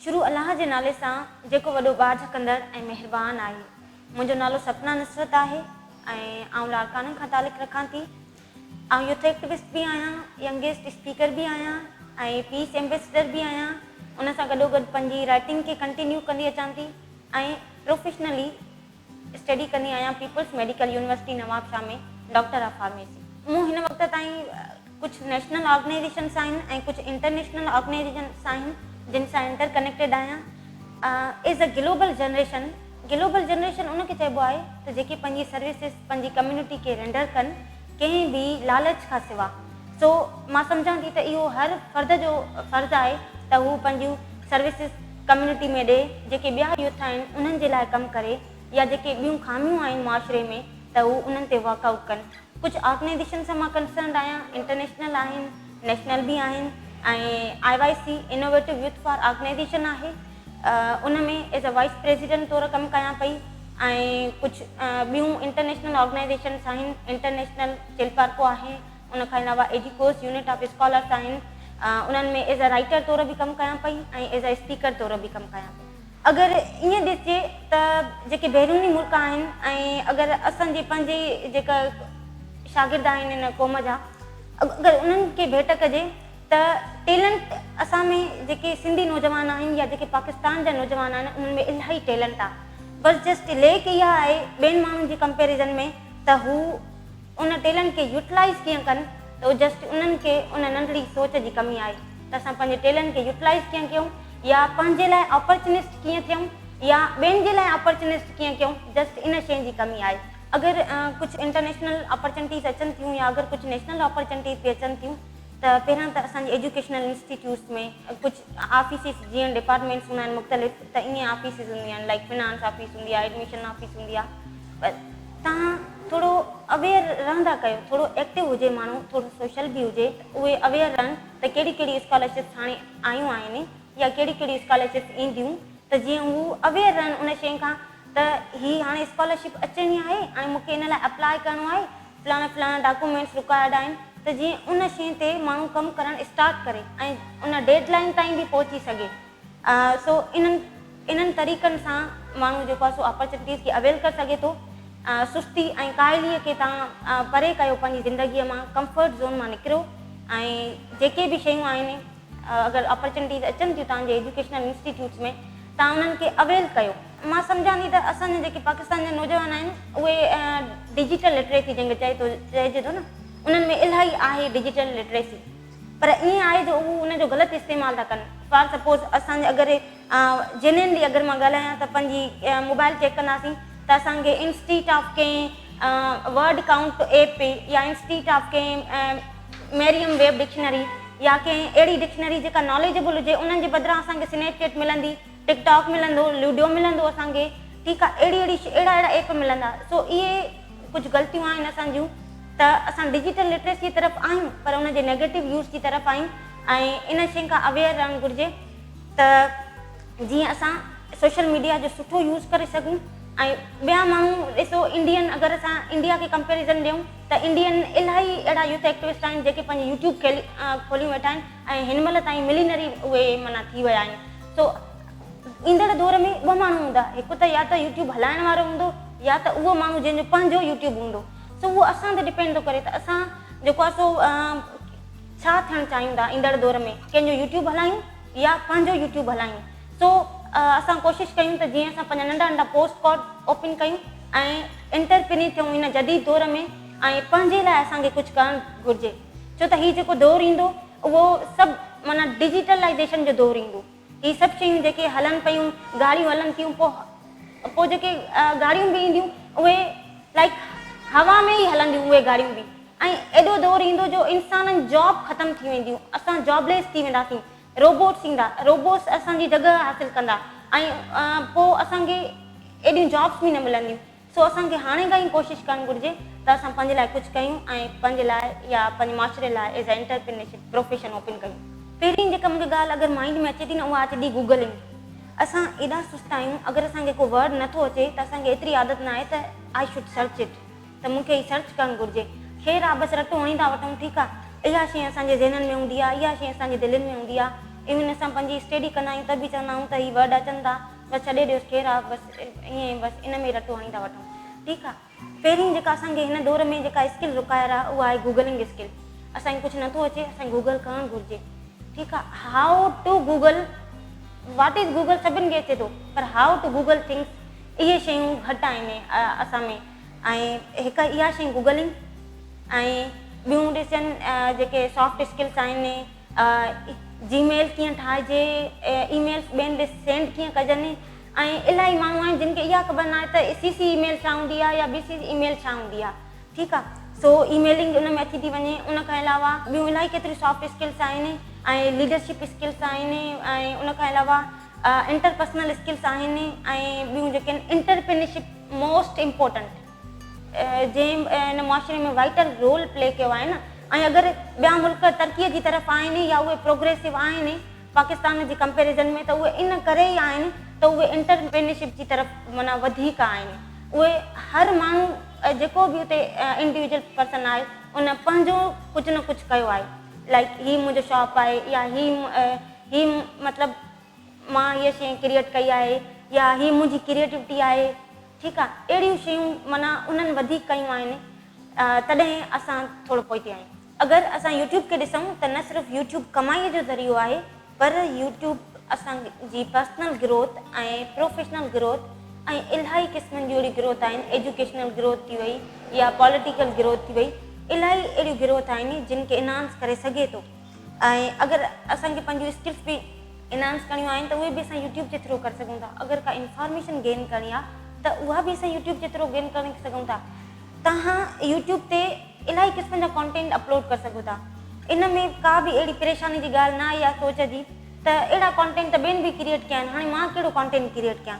शुरू अल्लाह जे नाले सां जेको वॾो बाज कंदड़ ऐं महिरबान आहे। मुंहिंजो नालो सपना नुसरत आहे ऐं आउं लाड़काननि खां तालुक़ रखां थी। आउं यूथ एक्टिविस्ट बि आहियां, यंगेस्ट स्पीकर बि आहियां ऐं पीस एम्बेसडर बि आहियां। उन सां गॾोगॾु पंहिंजी राइटिंग खे कंटिन्यू कंदी अचां थी ऐं प्रोफेशनली स्टडी कंदी आहियां पीपल्स मेडिकल यूनिवर्सिटी नवाबशाह में डॉक्टर ऑफ फार्मेसी। मूं हिन वक़्त ताईं कुझु नेशनल ऑर्गेनाइजेशन्स आहिनि ऐं कुझु इंटरनेशनल ऑर्गेनाइजेशन्स आहिनि जिन सां इंटर कनेक्टेड आहियां। इज़ अ ग्लोबल जनरेशन उनखे चइबो आहे त जेके पंहिंजी सर्विसिस पंहिंजी कम्यूनिटी खे रेंडर कनि कंहिं बि लालच खां सिवा। सो मां सम्झां थी त इहो हर फ़र्द जो फ़र्ज़ु आहे त हू पंहिंजियूं सर्विसिस कम्यूनिटी में ॾे, जेके ॿिया यूथ आहिनि उन्हनि जे लाइ कमु करे, या जेके ॿियूं ख़ामियूं आहिनि मुआशरे में त हू उन्हनि ते वर्कआउट कनि। कुझु ऑर्गेनाइजेशन सां मां कंसर्न आहियां, इंटरनेशनल आहिनि, नेशनल बि आहिनि ऐं IYC innovative youth for organisation आहे। उन में एज़ अ वाइस प्रेसिडेंट तौरु कमु कयां पई ऐं कुझु ॿियूं इंटरनेशनल ऑर्गेनाइजेशन्स आहिनि। इंटरनेशनल चिलपार्को आहे, उनखां अलावा एजिकोस यूनिट ऑफ स्कॉलर्स आहिनि। उन्हनि में एज़ अ राइटर तौरु बि कमु कयां पई ऐं एज़ अ स्पीकर तौरु बि कमु कयां पई। अगरि ईअं ॾिसिजे त जेके बैरूनी मुल्क आहिनि ऐं अगरि असांजे पंहिंजे जेका शागिर्द आहिनि इन क़ौम जा, अगरि उन्हनि खे भेट कजे त टैलेंट असां में जेके सिंधी नौजवान आहिनि या जेके पाकिस्तान जा नौजवान आहिनि उन्हनि में इलाही टैलेंट आहे। बसि जस्ट लेक इहा आहे ॿियनि माण्हुनि जी कंपेरिज़न में त हू उन टैलेंट खे यूटिलाइज़ कीअं कनि, त उहो जस्ट उन्हनि खे उन नंढड़ी सोच जी कमी आहे त असां पंहिंजे टैलेंट खे यूटिलाइज़ कीअं कयूं, या पंहिंजे लाइ अपॉर्चुनिस्ट कीअं थियूं, या ॿियनि जे लाइ अपॉर्चुनिस्ट कीअं कयूं, जस्ट इन शइ जी कमी आहे। अगरि कुझु इंटरनेशनल अपॉर्चुनिटीज़ अचनि थियूं या अगरि कुझु नेशनल अपॉर्चुनिटीज़ बि अचनि थियूं त पहिरियां त असांजे एजुकेशनल इंस्टीट्यूट्स में कुझु ऑफिसिस जीअं डिपार्टमेंट्स हूंदा आहिनि मुख़्तलिफ़, त ईअं ऑफिसिस हूंदियूं आहिनि, लाइक फिनांस ऑफिस हूंदी आहे, एडमिशन ऑफिस हूंदी आहे। पर तव्हां थोरो अवेयर रहंदा कयो, थोरो एक्टिव हुजे माण्हू, थोरो सोशल बि हुजे, उहे अवेयर रहनि त कहिड़ी कहिड़ी स्कॉलरशिप्स हाणे आयूं आहिनि या कहिड़ी कहिड़ी स्कॉलरशिप्स ईंदियूं, त जीअं हू अवेयर रहनि उन शइ खां त हीअ हाणे स्कॉलरशिप अचणी आहे ऐं मूंखे इन लाइ अप्लाई करिणो आहे, फलाणा डॉक्यूमेंट्स रिक्वायर्ड आहिनि, त जीअं उन शइ ते माण्हू कमु करणु स्टार्ट करे ऐं उन डेडलाइन ताईं बि पहुची सघे। सो इन्हनि तरीक़नि सां माण्हू जेको आहे सो अपॉर्चुनिटीज़ खे अवेल करे सघे थो। सुस्ती ऐं काइलीअ खे तव्हां परे कयो पंहिंजी ज़िंदगीअ मां, कंफर्ट ज़ोन मां निकिरो ऐं जेके बि शयूं आहिनि अगरि अपॉर्चुनिटीज़ अचनि थियूं तव्हांजे एजुकेशनल इंस्टीट्यूट्स में, तव्हां उन्हनि खे अवेल कयो। मां सम्झां थी त असांजा जेके पाकिस्तान जा नौजवान आहिनि उहे डिजिटल लिटरेसी जंहिंखे चइजे थो न, उन्हनि में इलाही आहे डिजिटल लिटरेसी, पर ईअं आहे जो उहो उनजो ग़लति इस्तेमालु था कनि। फॉर सपोज़ असांजे अगरि जेन्युइनली अगरि मां ॻाल्हायां त पंहिंजी मोबाइल चेक कंदासीं त असांखे इंस्टीट ऑफ कंहिं वर्ड काउंट ऐप या इंस्टीट ऑफ कंहिं मेरियम वेब डिक्शनरी या कंहिं अहिड़ी डिक्शनरी जेका नॉलेजेबल हुजे उन्हनि जे बदिरां असांखे स्नैपचैट मिलंदी, टिकटॉक मिलंदो, लूडियो मिलंदो असांखे, ठीकु आहे, अहिड़ा ऐप मिलंदा। सो इहे कुझु ग़लतियूं आहिनि असांजियूं त असां डिजिटल लिटरेसी जी तरफ़ आहियूं पर उनजे नेगेटिव यूज़ जी तरफ़ आहियूं ऐं इन शइ खां अवेयर रहणु घुरिजे त जीअं असां सोशल मीडिया जो सुठो यूज़ करे सघूं। ऐं ॿिया माण्हू ॾिसो इंडियन, अगरि असां इंडिया खे कंपेरिज़न ॾियूं त इंडियन इलाही अहिड़ा यूथ एक्टिविस्ट आहिनि जेके पंहिंजी यूट्यूब खोलियूं वेठा आहिनि ऐं हिन महिल ताईं मिलीनरी उहे माना थी विया आहिनि। सो ईंदड़ दौर में ॿ माण्हू हूंदा, हिकु त या त यूट्यूब हलाइण वारो हूंदो या त उहो माण्हू जंहिंजो पंहिंजो यूट्यूब हूंदो। सो उहो असां ते डिपेंड थो करे त असां जेको आहे सो छा थियणु चाहियूं था ईंदड़ दौर में, कंहिंजो यूट्यूब हलायूं या पंहिंजो यूट्यूब हलायूं। सो असां कोशिशि कयूं त जीअं असां पंहिंजा नंढा नंढा पोस्ट कोड ओपन कयूं ऐं इंटरप्रेन्योर थियूं इन जदीद दौर में ऐं पंहिंजे लाइ असांखे कुझु करणु घुरिजे। छो त हीउ जेको दौरु ईंदो उहो सभु माना डिजिटलाइज़ेशन जो दौरु ईंदो। हीअ सभु शयूं जेके हलनि पियूं, गाड़ियूं हलनि थियूं, पोइ जेके गाड़ियूं बि ईंदियूं उहे लाइक हवा में ई हलंदियूं उहे गाड़ियूं बि, ऐं एॾो दौरु ईंदो जो इंसाननि जॉब ख़तमु थी वेंदियूं, असां जॉबलेस थी वेंदासीं, रोबोट्स ईंदा, रोबोट्स असांजी जॻह हासिलु कंदा ऐं पोइ असांखे एॾियूं जॉब्स बि न मिलंदियूं। सो असांखे हाणे खां ई कोशिशि करणु घुरिजे त असां पंहिंजे लाइ कुझु कयूं ऐं पंहिंजे लाइ या पंहिंजे माशरे लाइ as a entrepreneurship profession open कयूं। पहिरीं जेका मूंखे ॻाल्हि अगरि माइंड में अचे थी न उहा अचे थी गूगलिंग। असां एॾा सुस्त आहियूं, अगरि असांखे को वर्ड नथो अचे त असांखे एतिरी आदत न आहे त आई शुड सर्च इट, त मूंखे ई सर्च करणु घुरिजे। ख़ैरु आहे बसि रटो हणी था वठूं, ठीकु आहे, इहा शइ असांजे ज़हननि में हूंदी आहे, इहा शइ असांजे दिलनि में हूंदी आहे, इवन असां पंहिंजी स्टडी कंदा आहियूं त बि चवंदा आहियूं त हीअ वर्ड अचनि था बसि छॾे ॾियोसि केरु आहे बसि ईअं बसि इन में रटो हणी था वठूं। ठीकु आहे, पहिरीं जेका असांखे हिन दौर में जेका स्किल रिक्वायर आहे उहा आहे गूगलिंग स्किल। असांखे कुझु नथो अचे असांखे गूगल करणु घुरिजे। ठीकु आहे, how to Google, what is Google सभिनि खे अचे थो, पर हाउ टू गूगल थिंग्स इहे शयूं घटि आहिनि असां में। ऐं हिकु इहा शइ गूगलिंग ऐं ॿियूं ॾिसनि जेके सॉफ्ट स्किल्स आहिनि, जीमेल कीअं ठाहिजे, ईमेल्स ॿियनि ॾे सेंड कीअं कजनि। ऐं इलाही माण्हू आहिनि जिन खे इहा ख़बर न आहे त CC ईमेल छा हूंदी आहे या BC ईमेल छा हूंदी आहे। ठीकु आहे, सो ईमेलिंग उन में अची थी वञे। उन खां अलावा ॿियूं इलाही केतिरियूं सॉफ्ट स्किल्स आहिनि ऐं लीडरशिप स्किल्स आहिनि ऐं उन खां अलावा इंटरपर्सनल स्किल्स आहिनि ऐं ॿियूं जेके आहिनि इंटरप्रेन्योरशिप मोस्ट इम्पोर्टेंट जंहिं इन मुआशरे में वाइटल रोल प्ले कयो आहे न। ऐं अगरि ॿिया मुल्क तरक़ीअ जी तरफ़ आहिनि या उहे प्रोग्रेसिव आहिनि पाकिस्तान जी कंपेरिज़न में, त उहे इन करे ई आहिनि त उहे इंटरप्रेन्योरशिप जी तरफ़ माना वधीक आहिनि। उहे हर माण्हू जेको बि उते इंडिविजुअल पर्सन आहे उन पंहिंजो कुझु न कुझु कयो आहे। लाइक हीअ मुंहिंजो शॉप आहे या ही मतिलबु मां हीअ शइ क्रिएट कई आहे या ही मुंहिंजी क्रिएटिविटी आहे। ठीकु आहे, अहिड़ियूं शयूं माना उन्हनि वधीक कयूं आहिनि, तॾहिं असां थोरो पोइते आहियूं। अगरि असां यूट्यूब खे ॾिसूं त न सिर्फ़ु यूट्यूब कमाईअ जो ज़रियो आहे, पर यूट्यूब असांजी पर्सनल ग्रोथ ऐं प्रोफेशनल ग्रोथ ऐं इलाही क़िस्मनि जी अहिड़ी ग्रोथ आहिनि। एजुकेशनल ग्रोथ थी वई या पॉलिटिकल ग्रोथ थी वई, इलाही अहिड़ियूं ग्रोथ आहिनि जिन खे इनहांस करे सघे थो। ऐं अगरि असांखे पंहिंजूं स्किल्स बि इनहांस करणियूं आहिनि त उहे बि असां यूट्यूब जे थ्रू करे सघूं था। अगरि का इंफॉर्मेशन गेन करणी आहे त उहा बि असां यूट्यूब जे थ्रू गेन करे सघूं था। तव्हां यूट्यूब ते इलाही क़िस्म जा कॉन्टेंट अपलोड करे सघो था। इन में का बि अहिड़ी परेशानी जी ॻाल्हि न आहे या सोच जी त अहिड़ा कॉन्टेंट त ॿियनि बि क्रिएट कया आहिनि, हाणे मां कहिड़ो कॉन्टेंट क्रिएट कयां,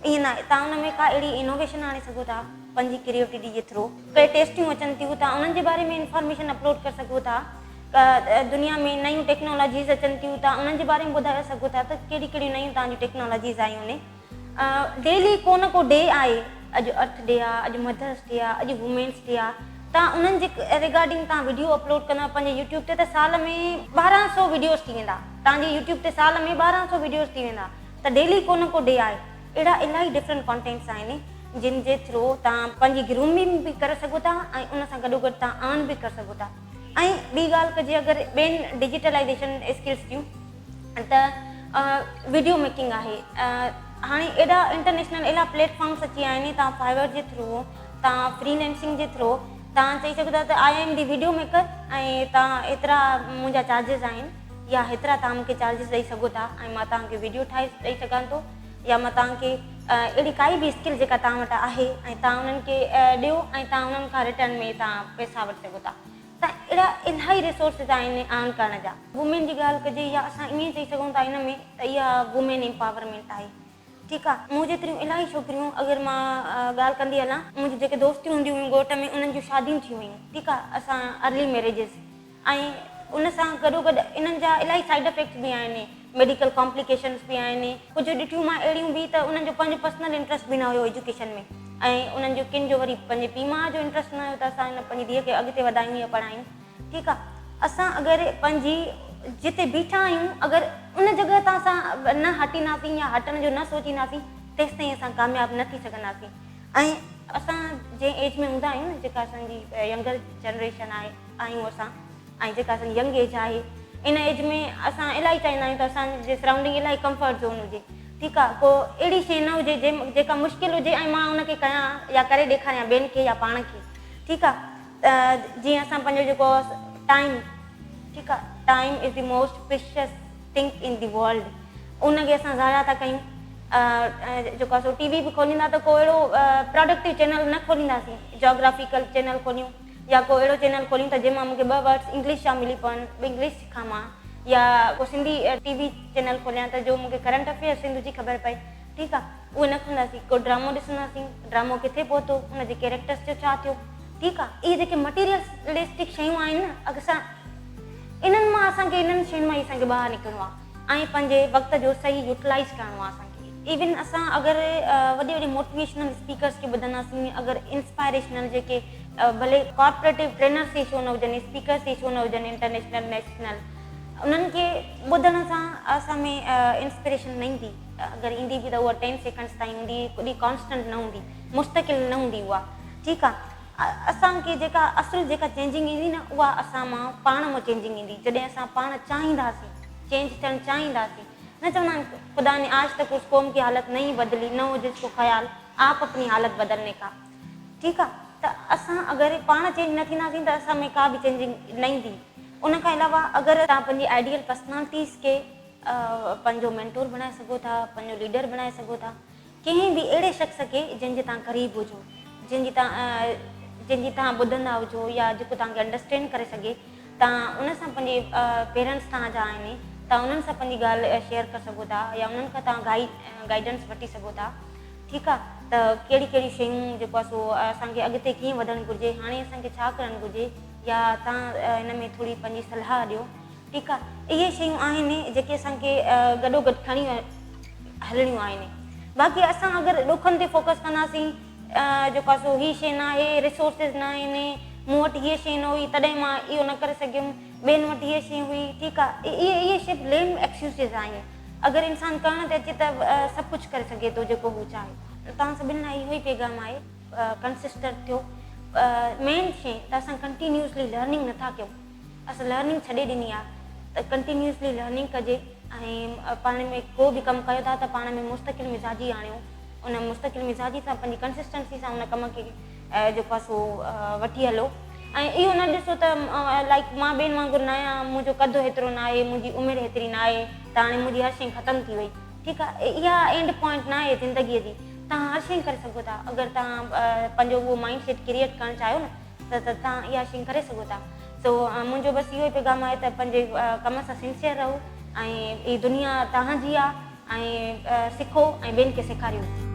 ईअं न आहे। तव्हां उन में का अहिड़ी इनोवेशन आणे सघो था पंहिंजी क्रिएटिविटी जे थ्रू। कई टेस्टियूं अचनि थियूं, तव्हां उन्हनि जे बारे में इंफॉर्मेशन अपलोड करे सघो था। दुनिया में नयूं टेक्नोलॉजीज़ अचनि थियूं, तव्हां उन्हनि जे बारे में ॿुधाए सघो था त कहिड़ी कहिड़ी नयूं तव्हांजी टेक्नोलॉजीज़ आयूं आहिनि। डेली को न को डे आहे, अॼु अर्थ डे आहे, अॼु मदर्स डे आहे, अॼु वुमेन्स डे आहे। तव्हां उन्हनि जे रिगार्डिंग तव्हां वीडियो अपलोड कंदा पंहिंजे यूट्यूब ते त साल में 1200 वीडियोस थी वेंदा। तव्हांजे यूट्यूब ते साल में 1200 वीडियोस थी वेंदा, त डेली को न को डे आहे। अहिड़ा इलाही डिफरेंट कॉन्टेंट्स आहिनि जिन जे थ्रू तव्हां पंहिंजी ग्रूमिंग बि करे सघो था ऐं उन सां गॾोगॾु तव्हां अर्न बि करे सघो था। ऐं ॿी ॻाल्हि कजे अगरि ॿियनि डिजिटलाइज़ेशन स्किल्स जूं त वीडियो मेकिंग आहे। हाणे एॾा इंटरनेशनल अहिड़ा प्लेटफॉर्म्स अची विया आहिनि, तव्हां फाइवर जे थ्रू, तव्हां फ्रीलेंसिंग जे थ्रू तव्हां चई सघो था त I am the video maker ऐं तव्हां एतिरा मुंहिंजा चार्जिस आहिनि या हेतिरा तव्हां मूंखे चार्जिस ॾेई सघो था ऐं मां तव्हांखे वीडियो ठाहे ॾेई सघां थो, या मां तव्हांखे अहिड़ी काई बि स्किल जेका तव्हां वटि आहे ऐं तव्हां उन्हनि खे ॾियो ऐं तव्हां उन्हनि खां रिटर्न में तव्हां पैसा वठी सघो था। त अहिड़ा इलाही रिसोर्सिस आहिनि अर्न करण जा। वुमेन जी ॻाल्हि कजे या असां ईअं चई सघूं था इन में त इहा वुमेन एम्पावरमेंट आहे। ठीकु आहे, मूं जेतिरियूं इलाही छोकिरियूं अगरि मां ॻाल्हि कंदी हलां, मुंहिंजी जेके दोस्तियूं हूंदियूं हुयूं ॻोठ में, उन्हनि जूं शादियूं थी हुयूं। ठीकु आहे, असां अर्ली मैरिजिस ऐं उन सां गॾोगॾु इन्हनि जा इलाही साइड इफेक्ट्स बि आहिनि, मेडिकल कॉम्प्लिकेशन्स बि आहिनि। कुझु ॾिठियूं मां अहिड़ियूं बि त उन्हनि जो पंहिंजो पर्सनल इंट्रस्ट बि न हुयो एजुकेशन में, ऐं उन्हनि जो किन जो वरी पंहिंजे पीउ माउ जो इंट्रस्ट न हुयो त असां हिन पंहिंजी धीअ खे अॻिते वधायूं या पढ़ायूं। ठीकु आहे, असां अगरि पंहिंजी जिते बीठा आहियूं अगरि उन जॻह तां असां न हटींदासीं या हटण जो न सोचींदासीं तेसि ताईं असां कामयाबु न थी सघंदासीं। ऐं असां जंहिं एज में हूंदा आहियूं न, जेका असांजी यंगर जनरेशन आहियूं असां, ऐं जेका असांजी यंग एज आहे, इन एज में असां इलाही चाहींदा आहियूं त असांजे सराउंडिंग इलाही कंफर्ट ज़ोन हुजे। ठीकु आहे, को अहिड़ी शइ न हुजे जेका मुश्किल हुजे ऐं मां उनखे कयां या करे ॾेखारियां ॿियनि खे या पाण खे। ठीकु आहे, जीअं असां पंहिंजो जेको टाइम, ठीकु आहे, time is the most precious thing in the world, उनखे असां ज़ाया था कयूं। जेको आहे सो टीवी बि खोलींदा त को अहिड़ो प्रोडक्टिव चैनल न खोलींदासीं, जोग्राफिकल चैनल खोलियूं या को अहिड़ो चैनल खोलियूं त जंहिंमां मूंखे 2 वर्ड्स इंग्लिश जा मिली पवनि, इंग्लिश सिखां मां, या को सिंधी टीवी चैनल खोलियां त जो मूंखे करंट अफेयर सिंध जी ख़बर पए। ठीकु आहे, उहे न कंदासीं। को ड्रामो ॾिसंदासीं, ड्रामो किथे पहुतो, उनजे कैरेक्टर्स जो छा थियो। ठीकु आहे, इहे जेके मटीरियलिस्टिक शयूं आहिनि न, असां इन्हनि मां असांखे इन्हनि शयुनि मां ई असांखे ॿाहिरि निकिरणो आहे ऐं पंहिंजे वक़्त जो सही यूटिलाइज़ करिणो आहे असांखे। इवन असां अगरि वॾे वॾे मोटिवेशनल स्पीकर्स खे ॿुधंदासीं, अगरि इंस्पायरेशनल जेके भले कॉर्पोरेटिव ट्रेनर्स जी छो न हुजनि, स्पीकर्स जी छो न हुजनि, इंटरनेशनल नेशनल, उन्हनि खे ॿुधण सां असां में इंस्पिरेशन न ईंदी, अगरि ईंदी बि त उहा 10 सेकेंड्स ताईं हूंदी, कॾहिं कॉन्स्टेंट न हूंदी, मुस्तक़िल न हूंदी उहा। ठीकु आहे, असांखे जेका असुलु जेका चेंजिंग ईंदी न, उहा असां मां पाण मां चेंजिंग ईंदी, जॾहिं असां पाण चाहींदासीं, चेंज थियणु चाहींदासीं। न चवंदा आहिनि ख़ुदा ने आज तक उस कौम की हालत नहीं बदली, न हो जिसको ख़्याल आप अपनी हालत बदलने का। ठीकु आहे, त असां अगरि पाण चेंज न थींदासीं त असां में का बि चेंजिंग न ईंदी। उन खां अलावा अगरि तव्हां पंहिंजी आइडियल पर्सनैलिटीज़ खे पंहिंजो मेंटोर बणाए सघो था, पंहिंजो लीडर बणाए सघो था, कंहिं बि अहिड़े शख़्स खे जंहिंजे तव्हां क़रीब हुजो, जंहिंजी तव्हां ॿुधंदा हुजो या जेको तव्हांखे अंडरस्टैंड करे सघे, तव्हां उन सां पंहिंजे पेरेंट्स तव्हांजा आहिनि, तव्हां उन्हनि सां पंहिंजी ॻाल्हि शेयर करे सघो था या उन्हनि खां तव्हां गाइडेंस वठी सघो था। ठीकु आहे, त कहिड़ी कहिड़ी शयूं जेको आहे सो असांखे अॻिते कीअं वधणु घुरिजे, हाणे असांखे छा करणु घुरिजे, या तव्हां हिन में थोरी पंहिंजी सलाह ॾियो। ठीकु आहे, इहे शयूं आहिनि जेके असांखे गॾोगॾु खणी हलणियूं आहिनि। बाक़ी असां अगरि ॾुखनि ते फोकस कंदासीं, जेको आहे सो हीअ शइ न आहे, रिसोर्सिस न आहिनि, मूं वटि हीअ शइ न हुई तॾहिं मां इहो न करे सघियुमि, ॿियनि वटि हीअ शइ हुई। ठीकु आहे, इहे शइ लेम एक्सक्यूज़िस आहिनि। अगरि इंसानु करणु ते अचे त सभु कुझु करे सघे थो जेको हू चाहे। तव्हां सभिनि लाइ इहो ई पैगाम आहे, कंसिस्टेंट थियो। मेन शइ त असां कंटिन्यूसली लर्निंग नथा कयूं, असां लर्निंग छॾे ॾिनी आहे, त कंटिन्यूसली लर्निंग कजे ऐं पाण में को बि कमु कयो था त पाण में मुस्तक़िल मिज़ाजी आणियो, उन मुस्तक़िल मिज़ाजी सां पंहिंजी कंसिस्टेंसी सां उन कम खे जेको आहे सो वठी हलो। ऐं इहो न ॾिसो त लाइक मां ॿियनि वांगुरु न आहियां, मुंहिंजो कदु हेतिरो न आहे, मुंहिंजी उमिरि हेतिरी न आहे, त हाणे मुंहिंजी हर शइ ख़तमु थी वई। ठीकु आहे, इहा एंड पॉइंट न आहे ज़िंदगीअ जी। तव्हां हर शइ करे सघो था, अगरि तव्हां पंहिंजो उहो माइंड सेट क्रिएट करणु चाहियो न त तव्हां इहा शइ करे सघो था। सो मुंहिंजो बसि इहो ई पैगाम आहे त पंहिंजे कम सां सिंसियर रहो ऐं हीअ दुनिया तव्हांजी आहे ऐं सिखो ऐं ॿियनि खे सेखारियो।